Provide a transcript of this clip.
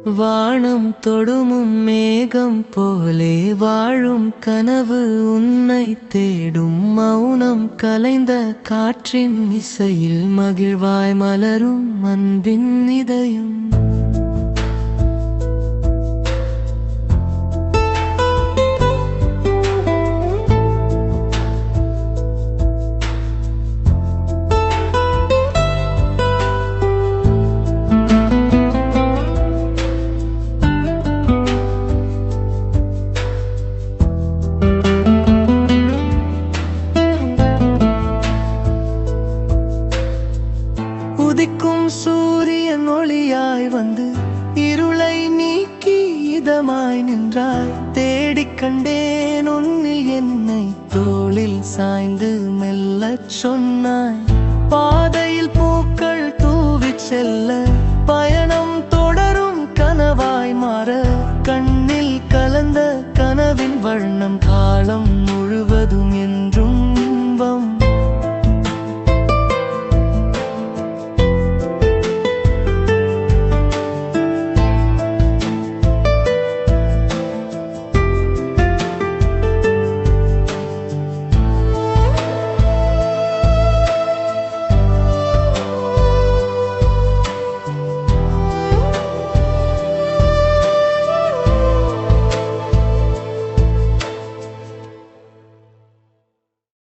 வானம் தொடுமும் மேகம் போலே வாழும் கனவு உன்னை தேடும் மௌனம் கலைந்த காற்றின் இசையில் மகிழ்வாய் மலரும் அன்பின் இதயம். உதிக்கும் சூரியன் ஒளியாய் வந்து இருளை நீக்கி இதமாய் நின்றாய். தேடிக் கண்டேன் உன்னில் என்னை தோளில் சாய்ந்து மெல்லச் சொன்னாய். பாதை